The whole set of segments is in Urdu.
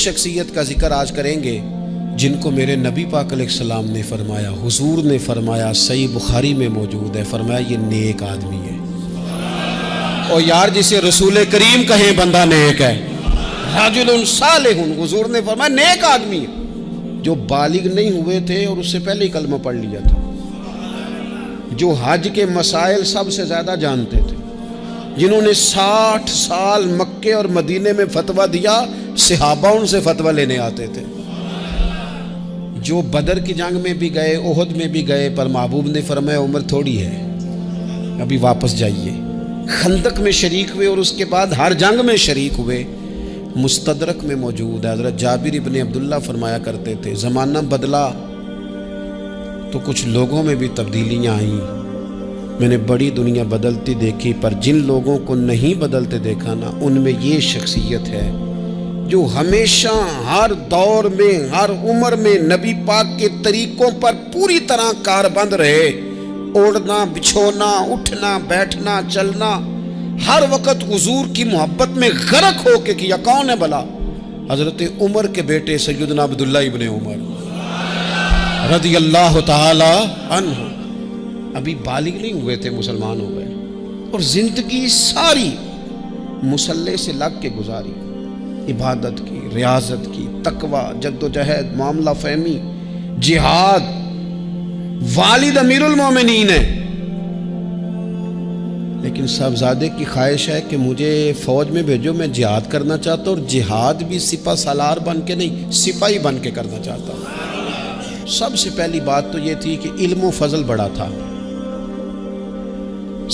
شخصیت کا ذکر آج کریں گے جن کو میرے نبی پاک علیہ السلام نے فرمایا، حضور نے فرمایا، صحیح بخاری میں موجود ہے، فرمایا یہ نیک آدمی ہے۔ اور یار جسے رسول کریم کہیں بندہ نیک ہے، رجل صالح، حضور نے فرمایا نیک آدمی ہے، جو بالغ نہیں ہوئے تھے اور اس سے پہلے ہی کلمہ پڑھ لیا تھا، جو حج کے مسائل سب سے زیادہ جانتے تھے، جنہوں نے 60 سال مکے اور مدینے میں فتویٰ دیا، صحابہ ان سے فتویٰ لینے آتے تھے، جو بدر کی جنگ میں بھی گئے، احد میں بھی گئے، پر محبوب نے فرمایا عمر تھوڑی ہے، ابھی واپس جائیے۔ خندق میں شریک ہوئے اور اس کے بعد ہر جنگ میں شریک ہوئے۔ مستدرک میں موجود ہے، حضرت جابر ابن عبداللہ فرمایا کرتے تھے زمانہ بدلا تو کچھ لوگوں میں بھی تبدیلیاں آئیں، میں نے بڑی دنیا بدلتی دیکھی، پر جن لوگوں کو نہیں بدلتے دیکھا نا، ان میں یہ شخصیت ہے جو ہمیشہ ہر دور میں ہر عمر میں نبی پاک کے طریقوں پر پوری طرح کاربند رہے، اوڑھنا بچھونا، اٹھنا بیٹھنا چلنا، ہر وقت حضور کی محبت میں غرق ہو کے کیا۔ کون ہے بھلا؟ حضرت عمر کے بیٹے سیدنا عبداللہ ابن عمر رضی اللہ تعالی عنہ، ابھی بالغ نہیں ہوئے تھے، مسلمان ہو گئے، اور زندگی ساری مصلے سے لگ کے گزاری، عبادت کی، ریاضت کی، تقوی، جد و جہد، معاملہ فہمی، جہاد۔ والد امیر المومنین ہے، لیکن صاحبزادے کی خواہش ہے کہ مجھے فوج میں بھیجو، میں جہاد کرنا چاہتا ہوں، اور جہاد بھی سپہ سالار بن کے نہیں، سپاہی بن کے کرنا چاہتا ہوں۔ سب سے پہلی بات تو یہ تھی کہ علم و فضل بڑا تھا،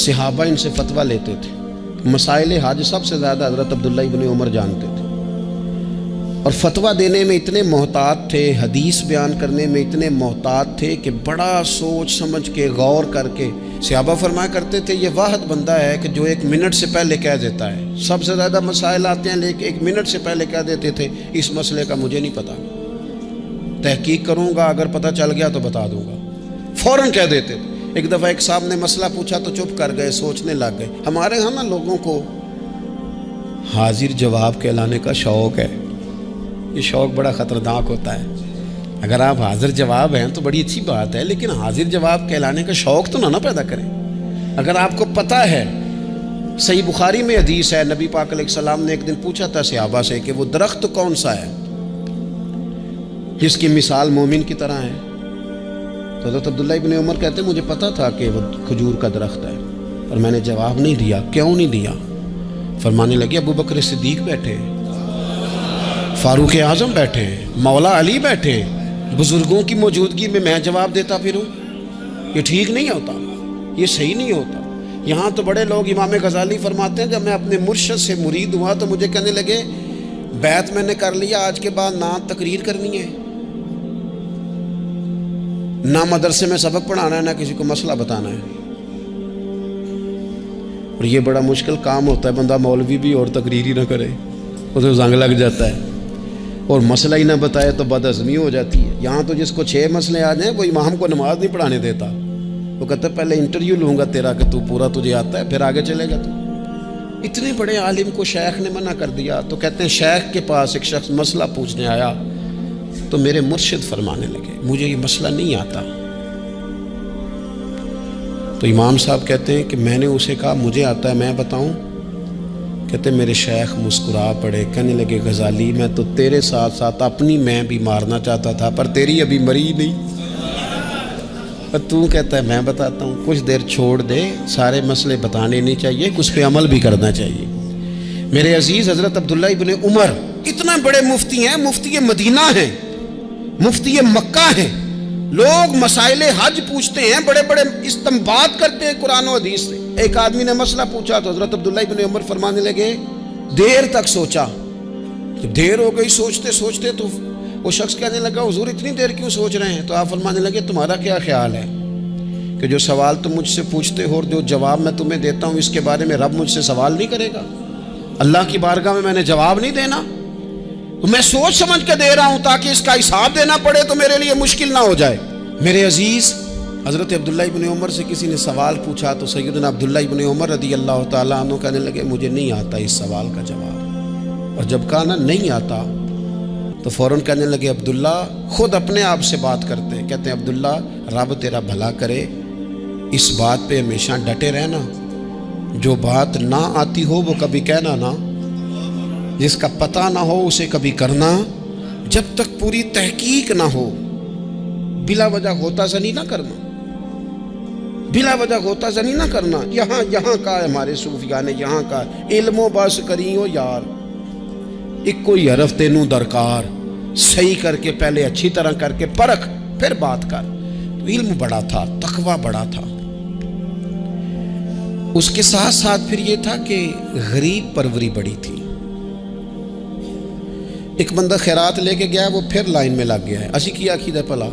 صحابہ ان سے فتویٰ لیتے تھے، مسائل حج سب سے زیادہ حضرت عبداللہ ابن عمر جانتے تھے، اور فتویٰ دینے میں اتنے محتاط تھے، حدیث بیان کرنے میں اتنے محتاط تھے کہ بڑا سوچ سمجھ کے غور کر کے۔ صحابہ فرمایا کرتے تھے یہ واحد بندہ ہے کہ جو 1 منٹ سے پہلے کہہ دیتا ہے، سب سے زیادہ مسائل آتے ہیں لیکن 1 منٹ سے پہلے کہہ دیتے تھے اس مسئلے کا مجھے نہیں پتا، تحقیق کروں گا، اگر پتہ چل گیا تو بتا دوں گا، فوراً کہہ دیتے تھے۔ ایک دفعہ ایک صاحب نے مسئلہ پوچھا تو چپ کر گئے، سوچنے لگ گئے۔ ہمارے ہاں نا لوگوں کو حاضر جواب کہلانے کا شوق ہے، یہ شوق بڑا خطرناک ہوتا ہے۔ اگر آپ حاضر جواب ہیں تو بڑی اچھی بات ہے، لیکن حاضر جواب کہلانے کا شوق تو نہ پیدا کریں۔ اگر آپ کو پتہ ہے، صحیح بخاری میں حدیث ہے، نبی پاک علیہ السلام نے ایک دن پوچھا تھا صحابہ سے کہ وہ درخت کون سا ہے جس کی مثال مومن کی طرح ہے؟ تو حضرت عبداللہ ابن عمر کہتے ہیں مجھے پتا تھا کہ وہ کھجور کا درخت ہے، اور میں نے جواب نہیں دیا۔ کیوں نہیں دیا؟ فرمانے لگے ابو بکر صدیق بیٹھے، فاروق اعظم بیٹھے، مولا علی بیٹھے، بزرگوں کی موجودگی میں جواب دیتا پھروں؟ یہ ٹھیک نہیں ہوتا، یہ صحیح نہیں ہوتا۔ یہاں تو بڑے لوگ، امام غزالی فرماتے ہیں جب میں اپنے مرشد سے مرید ہوا تو مجھے کہنے لگے بیعت میں نے کر لیا، آج کے بعد نہ تقریر کرنی ہے، نہ مدرسے میں سبق پڑھانا ہے، نہ کسی کو مسئلہ بتانا ہے۔ اور یہ بڑا مشکل کام ہوتا ہے، بندہ مولوی بھی اور تقریر ہی نہ کرے، اسے زنگ لگ جاتا ہے، اور مسئلہ ہی نہ بتائے تو بدعزمی ہو جاتی ہے۔ یہاں تو جس کو 6 مسئلے آ جائیں وہ امام کو نماز نہیں پڑھانے دیتا، وہ کہتا ہے پہلے انٹرویو لوں گا تیرا کہ تو پورا تجھے آتا ہے، پھر آگے چلے گا تو۔ اتنے بڑے عالم کو شیخ نے منع کر دیا، تو کہتے ہیں شیخ کے پاس ایک شخص مسئلہ پوچھنے آیا تو میرے مرشد فرمانے لگے مجھے یہ مسئلہ نہیں آتا۔ تو امام صاحب کہتے ہیں کہ میں نے اسے کہا مجھے آتا ہے، میں بتاؤں؟ کہتے میرے شیخ مسکرا پڑے، کہنے لگے غزالی میں تو تیرے ساتھ ساتھ اپنی میں بھی مارنا چاہتا تھا، پر تیری ابھی مری نہیں، اور تو کہتا ہے میں بتاتا ہوں۔ کچھ دیر چھوڑ دے، سارے مسئلے بتانے نہیں چاہیے، کچھ پہ عمل بھی کرنا چاہیے۔ میرے عزیز حضرت عبداللہ ابن عمر اتنا بڑے مفتی ہیں، مفتی مدینہ ہیں، مفتی مکہ ہیں، لوگ مسائل حج پوچھتے ہیں، بڑے بڑے استنباط کرتے ہیں قرآن و حدیث سے۔ ایک آدمی نے مسئلہ پوچھا تو حضرت عبداللہ ابن عمر فرمانے لگے دیر تک سوچا، جب دیر ہو گئی سوچتے سوچتے تو وہ شخص کہنے لگا حضور اتنی دیر کیوں سوچ رہے ہیں؟ تو آپ فرمانے لگے تمہارا کیا خیال ہے کہ جو سوال تم مجھ سے پوچھتے ہو اور جو جواب میں تمہیں دیتا ہوں اس کے بارے میں رب مجھ سے سوال نہیں کرے گا؟ اللہ کی بارگاہ میں نے جواب نہیں دینا، تو میں سوچ سمجھ کے دے رہا ہوں تاکہ اس کا حساب دینا پڑے تو میرے لیے مشکل نہ ہو جائے۔ میرے عزیز حضرت عبداللہ ابن عمر سے کسی نے سوال پوچھا تو سیدنا عبداللہ ابن عمر رضی اللہ تعالیٰ عنہ کہنے لگے مجھے نہیں آتا اس سوال کا جواب، اور جب کہا نا نہیں آتا تو فوراً کہنے لگے عبداللہ، خود اپنے آپ سے بات کرتے ہیں، کہتے ہیں عبداللہ رب تیرا بھلا کرے، اس بات پہ ہمیشہ ڈٹے رہنا، جو بات نہ آتی ہو وہ کبھی کہنا نہ، جس کا پتہ نہ ہو اسے کبھی کرنا، جب تک پوری تحقیق نہ ہو بلا وجہ غوطہ زنی نہ کرنا، بلا وجہ غوطہ زنی نہ کرنا۔ یہاں کا ہمارے صوفیاء نے یہاں کا علم و بس کری ہو یار، ایک کوئی حرف تینوں درکار، صحیح کر کے پہلے اچھی طرح کر کے پرکھ پھر بات کر۔ تو علم بڑا تھا، تقوی بڑا تھا۔ اس کے ساتھ ساتھ پھر یہ تھا کہ غریب پروری بڑی تھی۔ ایک بندہ خیرات لے کے گیا، وہ پھر لائن میں لگ گیا ہے، اسی کیا عقیدہ پلا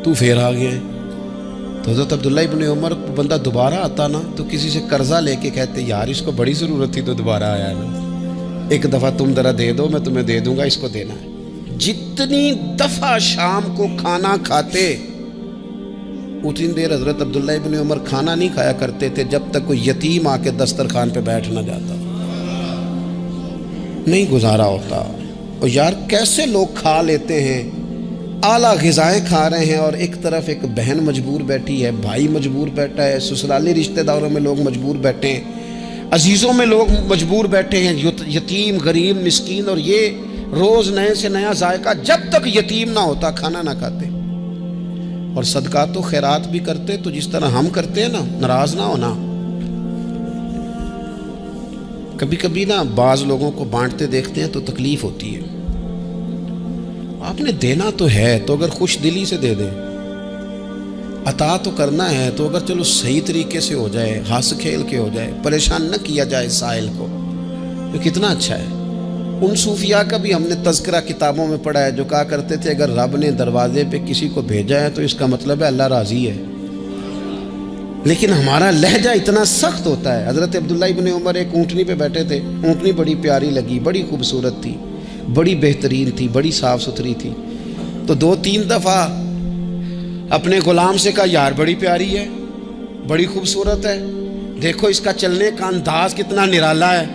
تو پھر آ گیا ہے۔ تو حضرت عبداللہ ابن عمر بندہ دوبارہ آتا نا تو کسی سے قرضہ لے کے کہتے یار اس کو بڑی ضرورت تھی تو دوبارہ آیا نا، ایک دفعہ تم ذرا دے دو، میں تمہیں دے دوں گا، اس کو دینا ہے۔ جتنی دفعہ شام کو کھانا کھاتے اتنی دیر حضرت عبداللہ ابن عمر کھانا نہیں کھایا کرتے تھے جب تک کوئی یتیم آ کے دسترخوان پہ بیٹھ نہ جاتا، نہیں گزارا ہوتا۔ اور یار کیسے لوگ کھا لیتے ہیں، اعلیٰ غذائیں کھا رہے ہیں، اور ایک طرف ایک بہن مجبور بیٹھی ہے، بھائی مجبور بیٹھا ہے، سسرالی رشتہ داروں میں لوگ مجبور بیٹھے ہیں، عزیزوں میں لوگ مجبور بیٹھے ہیں، یتیم غریب مسکین، اور یہ روز نئے سے نیا ذائقہ، جب تک یتیم نہ ہوتا کھانا نہ کھاتے۔ اور صدقات و خیرات بھی کرتے تو جس طرح ہم کرتے ہیں نا، ناراض نہ ہونا۔ کبھی کبھی نا بعض لوگوں کو بانٹتے دیکھتے ہیں تو تکلیف ہوتی ہے، آپ نے دینا تو ہے تو اگر خوش دلی سے دے دیں، عطا تو کرنا ہے تو اگر چلو صحیح طریقے سے ہو جائے، ہنس کھیل کے ہو جائے، پریشان نہ کیا جائے سائل کو، تو کتنا اچھا ہے۔ ان صوفیاء کا بھی ہم نے تذکرہ کتابوں میں پڑھا ہے جو کہا کرتے تھے اگر رب نے دروازے پہ کسی کو بھیجا ہے تو اس کا مطلب ہے اللہ راضی ہے۔ لیکن ہمارا لہجہ اتنا سخت ہوتا ہے۔ حضرت عبداللہ ابن عمر ایک اونٹنی پہ بیٹھے تھے، اونٹنی بڑی پیاری لگی، بڑی خوبصورت تھی، بڑی بہترین تھی، بڑی صاف ستھری تھی، تو 2-3 دفعہ اپنے غلام سے کہا یار بڑی پیاری ہے، بڑی خوبصورت ہے، دیکھو اس کا چلنے کا انداز کتنا نرالا ہے۔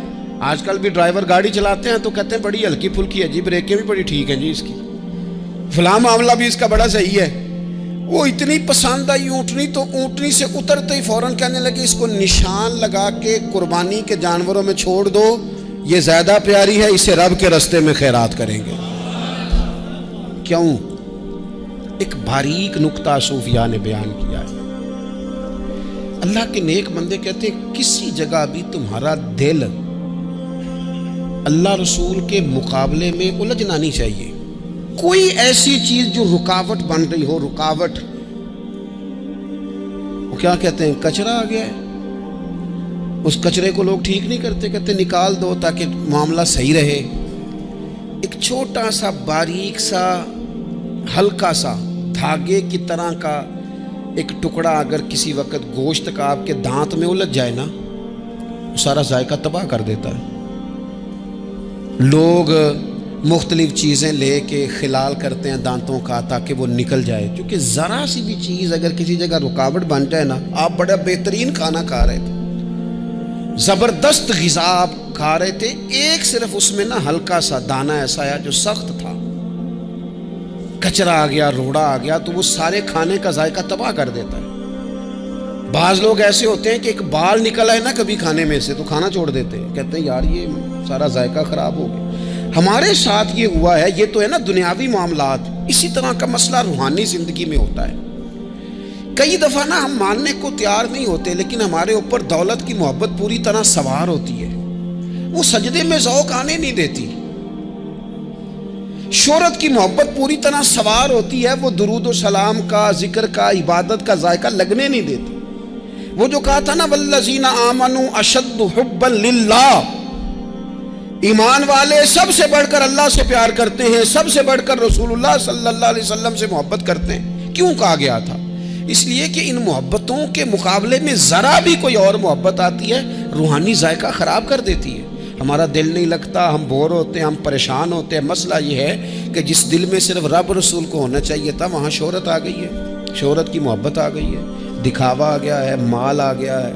آج کل بھی ڈرائیور گاڑی چلاتے ہیں تو کہتے ہیں بڑی ہلکی پھلکی ہے جی، بریکیں بھی بڑی ٹھیک ہیں جی اس کی، فلاں معاملہ بھی اس کا بڑا صحیح ہے۔ وہ اتنی پسند آئی اونٹنی تو اونٹنی سے اترتے ہی فوراً کہنے لگے اس کو نشان لگا کے قربانی کے جانوروں میں چھوڑ دو، یہ زیادہ پیاری ہے، اسے رب کے رستے میں خیرات کریں گے۔ کیوں؟ ایک باریک نکتہ صوفیاء نے بیان کیا ہے۔ اللہ کے نیک بندے کہتے ہیں کسی جگہ بھی تمہارا دل اللہ رسول کے مقابلے میں الجھنا نہیں چاہیے۔ کوئی ایسی چیز جو رکاوٹ بن رہی ہو، رکاوٹ، وہ کیا کہتے ہیں کچرا آ گیا ہے، اس کچرے کو لوگ ٹھیک نہیں کرتے، کہتے نکال دو تاکہ معاملہ صحیح رہے۔ ایک چھوٹا سا باریک سا ہلکا سا دھاگے کی طرح کا ایک ٹکڑا اگر کسی وقت گوشت کا آپ کے دانت میں الجھ جائے نا، سارا ذائقہ تباہ کر دیتا ہے۔ لوگ مختلف چیزیں لے کے خلال کرتے ہیں دانتوں کا تاکہ وہ نکل جائے، کیونکہ ذرا سی بھی چیز اگر کسی جگہ رکاوٹ بن جائے نا، آپ بڑا بہترین کھانا کھا رہے تھے، زبردست غذا آپ کھا رہے تھے، ایک صرف اس میں نا ہلکا سا دانہ ایسا آیا جو سخت تھا، کچرا آ گیا، روڑا آ گیا، تو وہ سارے کھانے کا ذائقہ تباہ کر دیتا ہے۔ بعض لوگ ایسے ہوتے ہیں کہ ایک بال نکل آئے نا کبھی کھانے میں سے تو کھانا چھوڑ دیتے ہیں، کہتے ہیں یار یہ سارا ذائقہ خراب ہو گیا۔ ہمارے ساتھ یہ ہوا ہے، یہ تو ہے نا دنیاوی معاملات، اسی طرح کا مسئلہ روحانی زندگی میں ہوتا ہے۔ کئی دفعہ نا ہم ماننے کو تیار نہیں ہوتے، لیکن ہمارے اوپر دولت کی محبت پوری طرح سوار ہوتی ہے، وہ سجدے میں ذوق آنے نہیں دیتی۔ شہرت کی محبت پوری طرح سوار ہوتی ہے، وہ درود و سلام کا، ذکر کا، عبادت کا ذائقہ لگنے نہیں دیتی۔ وہ جو کہا تھا نا والذین آمنوا اشد حبا للہ، ایمان والے سب سے بڑھ کر اللہ سے پیار کرتے ہیں، سب سے بڑھ کر رسول اللہ صلی اللہ علیہ وسلم سے محبت کرتے ہیں۔ کیوں کہا گیا تھا؟ اس لیے کہ ان محبتوں کے مقابلے میں ذرا بھی کوئی اور محبت آتی ہے روحانی ذائقہ خراب کر دیتی ہے، ہمارا دل نہیں لگتا، ہم بور ہوتے ہیں، ہم پریشان ہوتے ہیں۔ مسئلہ یہ ہے کہ جس دل میں صرف رب رسول کو ہونا چاہیے تھا وہاں شہرت آ گئی ہے، شہرت کی محبت آ گئی ہے، دکھاوا آ گیا ہے، مال آ گیا ہے،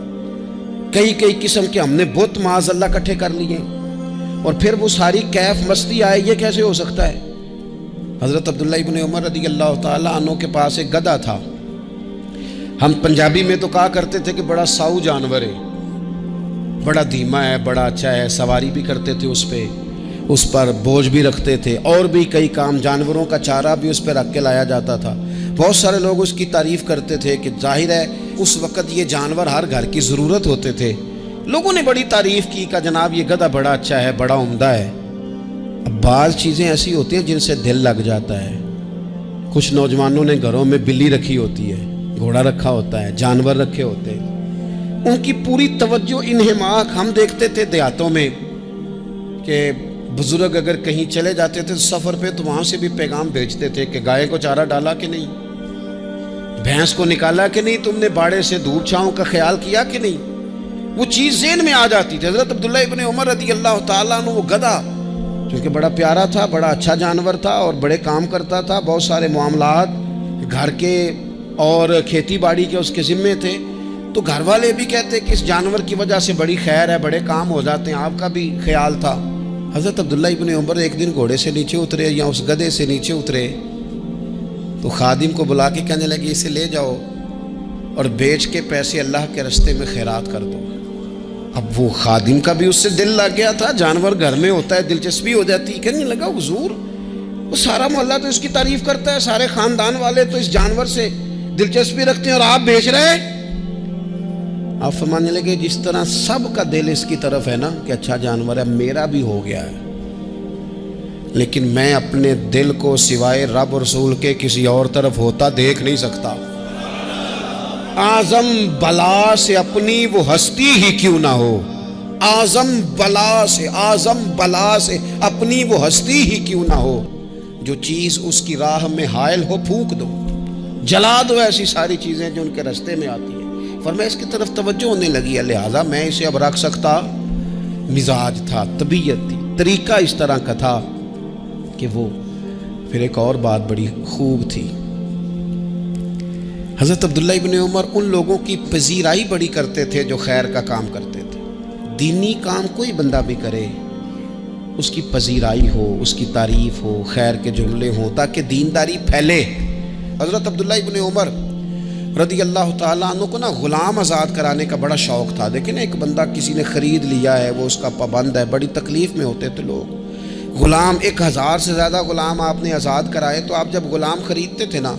کئی قسم کے ہم نے بت معاذ اللہ اکٹھے کر لیے، اور پھر وہ ساری کیف مستی آئے، یہ کیسے ہو سکتا ہے؟ حضرت عبداللہ ابن عمر رضی اللہ تعالیٰ عنہ کے پاس ایک گدھا تھا. ہم پنجابی میں تو کہا کرتے تھے کہ بڑا ساؤ جانور ہے، بڑا دھیما ہے، بڑا اچھا ہے، سواری بھی کرتے تھے اس پہ، اس پر بوجھ بھی رکھتے تھے، اور بھی کئی کام، جانوروں کا چارہ بھی اس پہ رکھ کے لایا جاتا تھا. بہت سارے لوگ اس کی تعریف کرتے تھے کہ ظاہر ہے اس وقت یہ جانور ہر گھر کی ضرورت ہوتے تھے. لوگوں نے بڑی تعریف کی کہ جناب یہ گدھا بڑا اچھا ہے، بڑا عمدہ ہے. اب بعض چیزیں ایسی ہوتی ہیں جن سے دل لگ جاتا ہے. کچھ نوجوانوں نے گھروں میں بلی رکھی ہوتی ہے، گھوڑا رکھا ہوتا ہے، جانور رکھے ہوتے ہیں، ان کی پوری توجہ انہماک. ہم دیکھتے تھے دیہاتوں میں کہ بزرگ اگر کہیں چلے جاتے تھے سفر پہ تو وہاں سے بھی پیغام بھیجتے تھے کہ گائے کو چارہ ڈالا کہ نہیں، بھینس کو نکالا کہ نہیں، تم نے باڑے سے دھوپ چھاؤں کا خیال کیا کہ نہیں. وہ چیز ذہن میں آ جاتی تھی. حضرت عبداللہ ابن عمر رضی اللہ تعالیٰ عنہ وہ گدھا چونکہ بڑا پیارا تھا، بڑا اچھا جانور تھا اور بڑے کام کرتا تھا، بہت سارے معاملات گھر کے اور کھیتی باڑی کے اس کے ذمے تھے، تو گھر والے بھی کہتے کہ اس جانور کی وجہ سے بڑی خیر ہے، بڑے کام ہو جاتے ہیں. آپ کا بھی خیال تھا. حضرت عبداللہ ابن عمر ایک دن گھوڑے سے نیچے اترے یا اس گدھے سے نیچے اترے تو خادم کو بلا کے کہنے لگے اسے لے جاؤ اور بیچ کے پیسے اللہ کے رستے میں خیرات کر دو. اب وہ خادم کا بھی اس سے دل لگ گیا تھا، جانور گھر میں ہوتا ہے دلچسپی ہو جاتی. کہنے لگا حضور وہ سارا محلہ تو اس کی تعریف کرتا ہے، سارے خاندان والے تو اس جانور سے دلچسپی رکھتے ہیں اور آپ بیچ رہے ہیں. آپ فرمانے لگے جس طرح سب کا دل اس کی طرف ہے نا کہ اچھا جانور ہے، میرا بھی ہو گیا ہے، لیکن میں اپنے دل کو سوائے رب اور رسول کے کسی اور طرف ہوتا دیکھ نہیں سکتا. اعظم بلا سے اپنی وہ ہستی ہی کیوں نہ ہو، اعظم بلا سے اپنی وہ ہستی ہی کیوں نہ ہو. جو چیز اس کی راہ میں حائل ہو پھونک دو، جلا دو ایسی ساری چیزیں جو ان کے راستے میں آتی ہیں. فرمایا اس کی طرف توجہ ہونے لگی ہے، لہٰذا میں اسے اب رکھ سکتا. مزاج تھا، طبیعت تھی، طریقہ اس طرح کا تھا کہ وہ. پھر ایک اور بات بڑی خوب تھی. حضرت عبداللہ ابن عمر ان لوگوں کی پذیرائی بڑی کرتے تھے جو خیر کا کام کرتے تھے. دینی کام کوئی بندہ بھی کرے اس کی پذیرائی ہو، اس کی تعریف ہو، خیر کے جملے ہوں تاکہ دینداری پھیلے. حضرت عبداللہ ابن عمر رضی اللہ تعالیٰ عنہ کو نا غلام آزاد کرانے کا بڑا شوق تھا. دیکھیں نا ایک بندہ کسی نے خرید لیا ہے، وہ اس کا پابند ہے، بڑی تکلیف میں ہوتے تھے لوگ. غلام 1000 سے زیادہ غلام آپ نے آزاد کرائے تو آپ جب غلام خریدتے تھے نا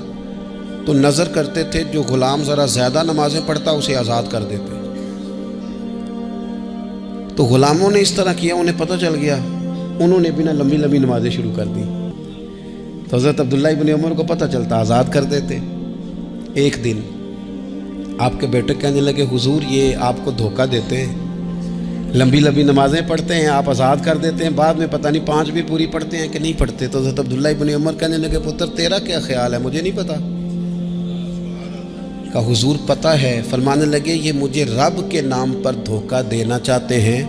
تو نظر کرتے تھے جو غلام ذرا زیادہ نمازیں پڑھتا اسے آزاد کر دیتے. تو غلاموں نے اس طرح کیا، انہیں پتہ چل گیا، انہوں نے بھی نا لمبی لمبی نمازیں شروع کر دی. تو حضرت عبداللہ ابن عمر کو پتہ چلتا، آزاد کر دیتے. ایک دن آپ کے بیٹے کہنے لگے حضور یہ آپ کو دھوکہ دیتے ہیں، لمبی لمبی نمازیں پڑھتے ہیں، آپ آزاد کر دیتے ہیں، بعد میں پتہ نہیں 5 بھی پوری پڑھتے ہیں کہ نہیں پڑھتے. تو حضرت عبداللہ ابن عمر کہنے لگے پتر تیرا کیا خیال ہے، مجھے نہیں پتہ. کہا حضور پتہ ہے. فرمانے لگے یہ مجھے رب کے نام پر دھوکہ دینا چاہتے ہیں،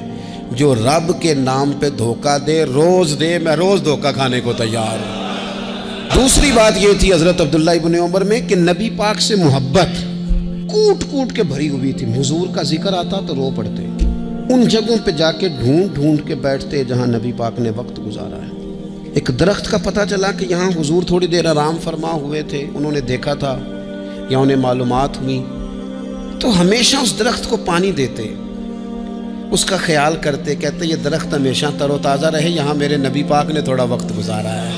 جو رب کے نام پہ دھوکہ دے روز دے، میں روز دھوکہ کھانے کو تیار ہوں. دوسری بات یہ تھی حضرت عبداللہ ابن عمر میں کہ نبی پاک سے محبت کوٹ کوٹ کے بھری ہوئی تھی. حضور کا ذکر آتا تو رو پڑتے، ان جگہوں پہ جا کے ڈھونڈ ڈھونڈ کے بیٹھتے جہاں نبی پاک نے وقت گزارا ہے. ایک درخت کا پتہ چلا کہ یہاں حضور تھوڑی دیر آرام فرما ہوئے تھے، انہوں نے دیکھا تھا یا انہیں معلومات ہوئی، تو ہمیشہ اس درخت کو پانی دیتے، اس کا خیال کرتے، کہتے یہ درخت ہمیشہ تر و تازہ رہے، یہاں میرے نبی پاک نے تھوڑا وقت گزارا ہے.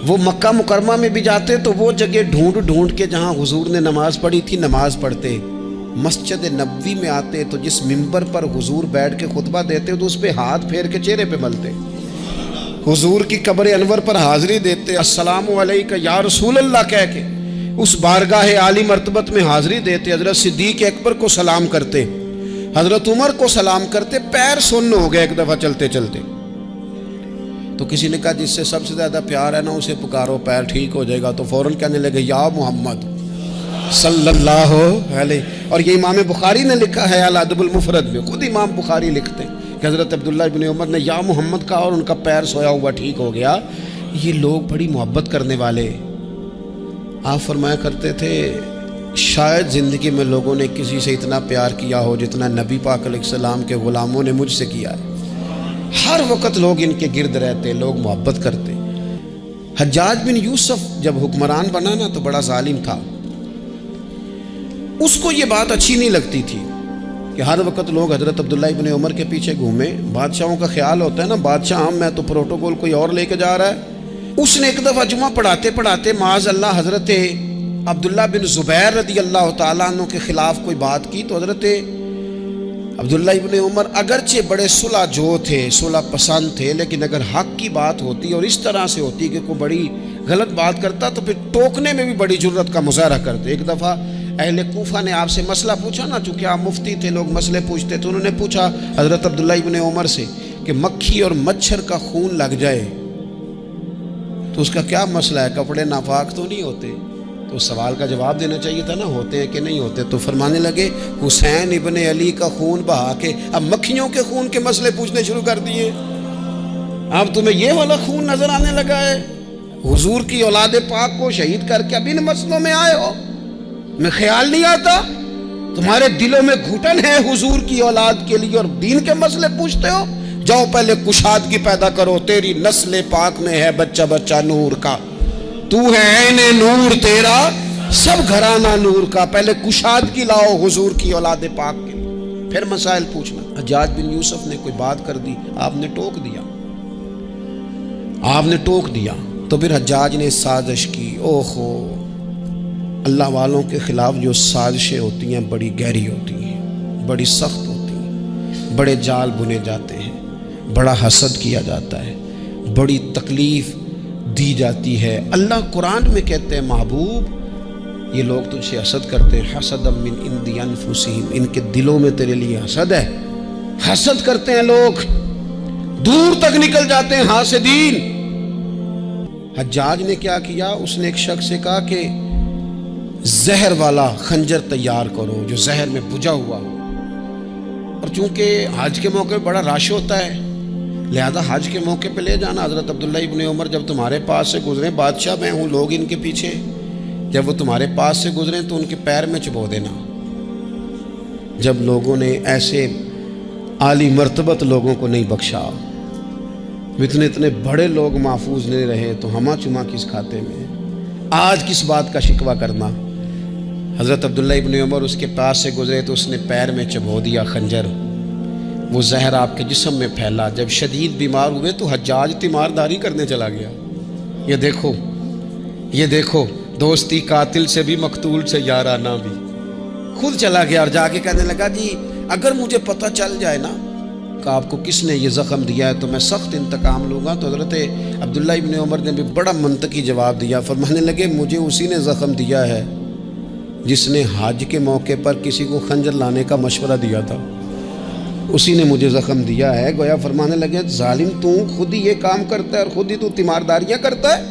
وہ مکہ مکرمہ میں بھی جاتے تو وہ جگہ ڈھونڈ ڈھونڈ کے جہاں حضور نے نماز پڑھی تھی نماز پڑھتے. مسجد نبوی میں آتے تو جس ممبر پر حضور بیٹھ کے خطبہ دیتے تو اس پہ ہاتھ پھیر کے چہرے پہ ملتے. حضور کی قبر انور پر حاضری دیتے، السلام علیکہ یا رسول اللہ کہہ کے اس بارگاہ عالی مرتبت میں حاضری دیتے. حضرت صدیق اکبر کو سلام کرتے، حضرت عمر کو سلام کرتے. پیر سن ہو گئے ایک دفعہ چلتے چلتے تو کسی نے کہا جس سے سب سے زیادہ پیار ہے نا اسے پکارو، پیر ٹھیک ہو جائے گا. تو فوراً کہنے لگے یا محمد صلی اللہ علیہ. اور یہ امام بخاری نے لکھا ہے الادب المفرد میں، خود امام بخاری لکھتے ہیں کہ حضرت عبداللہ ابن عمر نے یا محمد کہا اور ان کا پیر سویا ہوا ٹھیک ہو گیا. یہ لوگ بڑی محبت کرنے والے. آپ فرمایا کرتے تھے شاید زندگی میں لوگوں نے کسی سے اتنا پیار کیا ہو جتنا نبی پاک علیہ السلام کے غلاموں نے مجھ سے کیا ہے. ہر وقت لوگ ان کے گرد رہتے، لوگ محبت کرتے۔ حجاج بن یوسف جب حکمران بنا نا تو بڑا ظالم تھا، اس کو یہ بات اچھی نہیں لگتی تھی کہ ہر وقت لوگ حضرت عبداللہ ابن عمر کے پیچھے گھومیں۔ بادشاہوں کا خیال ہوتا ہے نا، بادشاہ ہم میں تو پروٹوکول کوئی اور لے کے جا رہا ہے۔ اس نے ایک دفعہ جمعہ پڑھاتے پڑھاتے معاذ اللہ حضرت عبداللہ بن زبیر رضی اللہ تعالیٰ عنہ کے خلاف کوئی بات کی، تو حضرت عبداللہ ابن عمر اگرچہ بڑے صلح جو تھے، صلح پسند تھے، لیکن اگر حق کی بات ہوتی اور اس طرح سے ہوتی کہ کوئی بڑی غلط بات کرتا تو پھر ٹوکنے میں بھی بڑی جرت کا مظاہرہ کرتے۔ ایک دفعہ اہل کوفہ نے آپ سے مسئلہ پوچھا نا، چونکہ آپ مفتی تھے، لوگ مسئلے پوچھتے تو انہوں نے پوچھا حضرت عبداللہ ابن عمر سے کہ مکھی اور مچھر کا خون لگ جائے تو اس کا کیا مسئلہ ہے، کپڑے ناپاک تو نہیں ہوتے؟ تو اس سوال کا جواب دینا چاہیے تھا نا، ہوتے ہیں کہ نہیں ہوتے؟ تو فرمانے لگے حسین ابن علی کا خون بہا کے اب مکھیوں کے خون کے مسئلے پوچھنے شروع کر دیے۔ اب تمہیں یہ والا خون نظر آنے لگا ہے؟ حضور کی اولاد پاک کو شہید کر کے اب ان مسئلوں میں آئے ہو؟ میں خیال نہیں آتا تمہارے دلوں میں گھٹن ہے حضور کی اولاد کے لیے اور دین کے مسئلے پوچھتے ہو؟ جاؤ پہلے کشادگی پیدا کرو، تیری نسل پاک میں ہے بچہ بچہ نور کا، تو ہے عین نور تیرا سب گھرانہ نور کا، پہلے کشادگی لاؤ حضور کی اولاد پاک کے لیے، پھر مسائل پوچھنا۔ حجاج بن یوسف نے کوئی بات کر دی، آپ نے ٹوک دیا، آپ نے ٹوک دیا، تو پھر حجاج نے سازش کی۔ اوہو، اللہ والوں کے خلاف جو سازشیں ہوتی ہیں بڑی گہری ہوتی ہیں، بڑی سخت ہوتی ہیں، بڑے جال بنے جاتے ہیں، بڑا حسد کیا جاتا ہے، بڑی تکلیف دی جاتی ہے۔ اللہ قرآن میں کہتے ہیں محبوب یہ لوگ تجھ سے حسد کرتے ہیں، حسد من عند انفسہم، ان کے دلوں میں تیرے لیے حسد ہے، حسد کرتے ہیں لوگ، دور تک نکل جاتے ہیں حاسدین۔ حجاج نے کیا کیا؟ اس نے ایک شخص سے کہا کہ زہر والا خنجر تیار کرو جو زہر میں بجھا ہوا ہو، اور چونکہ حج کے موقع پہ بڑا رش ہوتا ہے لہذا حج کے موقع پہ لے جانا۔ حضرت عبداللہ ابن عمر جب تمہارے پاس سے گزریں، بادشاہ میں ہوں، لوگ ان کے پیچھے، جب وہ تمہارے پاس سے گزریں تو ان کے پیر میں چبو دینا۔ جب لوگوں نے ایسے عالی مرتبت لوگوں کو نہیں بخشا، اتنے بڑے لوگ محفوظ نہیں رہے تو ہما چما کس کھاتے میں؟ آج کس بات کا شکوہ کرنا؟ حضرت عبداللہ ابن عمر اس کے پاس سے گزرے تو اس نے پیر میں چبو دیا خنجر، وہ زہر آپ کے جسم میں پھیلا۔ جب شدید بیمار ہوئے تو حجاج تیمارداری کرنے چلا گیا۔ یہ دیکھو دوستی قاتل سے بھی مقتول سے یارانہ بھی، خود چلا گیا اور جا کے کہنے لگا جی اگر مجھے پتہ چل جائے نا کہ آپ کو کس نے یہ زخم دیا ہے تو میں سخت انتقام لوں گا۔ تو حضرت عبداللہ ابن عمر نے بھی بڑا منطقی جواب دیا، فرمانے لگے مجھے اسی نے زخم دیا ہے جس نے حج کے موقع پر کسی کو خنجر لانے کا مشورہ دیا تھا، اسی نے مجھے زخم دیا ہے۔ گویا فرمانے لگے ظالم تو خود ہی یہ کام کرتا ہے اور خود ہی تو تیمارداریاں کرتا ہے۔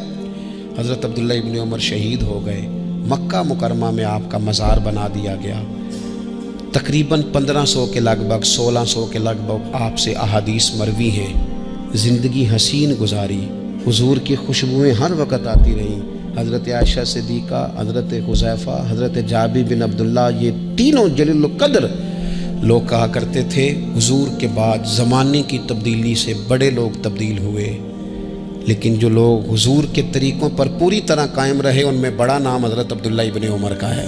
حضرت عبداللہ ابن عمر شہید ہو گئے، مکہ مکرمہ میں آپ کا مزار بنا دیا گیا۔ تقریباً 1500 کے لگ بھگ 1600 کے لگ بھگ آپ سے احادیث مروی ہیں۔ زندگی حسین گزاری، حضور کی خوشبوئیں ہر وقت آتی رہیں۔ حضرت عائشہ صدیقہ، حضرت حذیفہ، حضرت جابر بن عبداللہ، یہ تینوں جلیل القدر لوگ کہا کرتے تھے حضور کے بعد زمانے کی تبدیلی سے بڑے لوگ تبدیل ہوئے، لیکن جو لوگ حضور کے طریقوں پر پوری طرح قائم رہے ان میں بڑا نام حضرت عبداللہ ابن عمر کا ہے،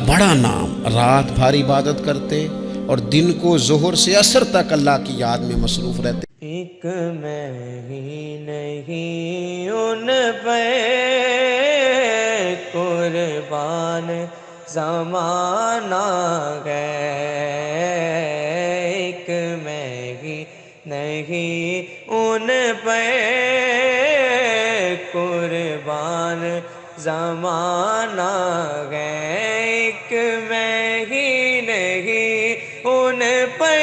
بڑا نام۔ رات بھر عبادت کرتے اور دن کو ظہر سے عصر تک اللہ کی یاد میں مصروف رہتے۔ ایک میں ہی نہیں ان پہ قربان زمانہ ہے، ایک میں ہی نہیں ان پہ قربان زمانہ ہے، ایک میں ہی نہیں ان پہ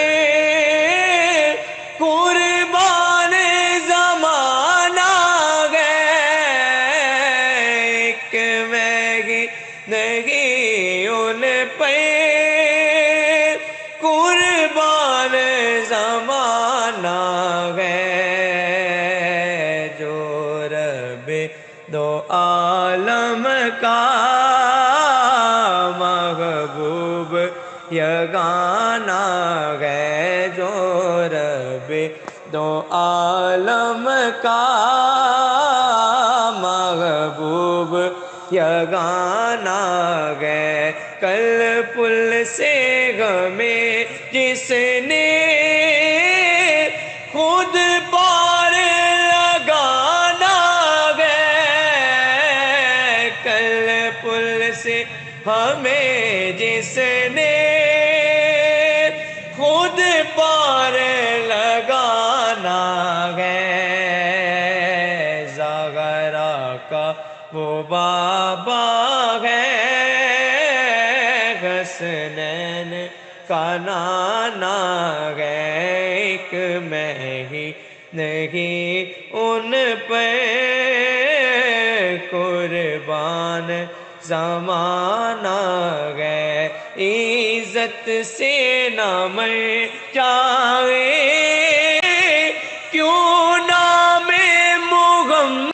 قربان زمانہ ہے، ایک میں ہی نہیں ان پہ قربان زمانہ ہے، جو رب دو عالم کا محبوب یگانہ ہے، جو رب دو عالم کا محبوب یگانہ گئے کل پل سے ہمیں جس نے خود پار لگانا گئے کل پل سے ہمیں جس نے خود پار لگانا گئے زغرا کا وہ بابا ہے حسنین کا نانا ہے ایک میں ہی نہیں ان پہ قربان زمانہ گئے عزت سے نہ مر جائے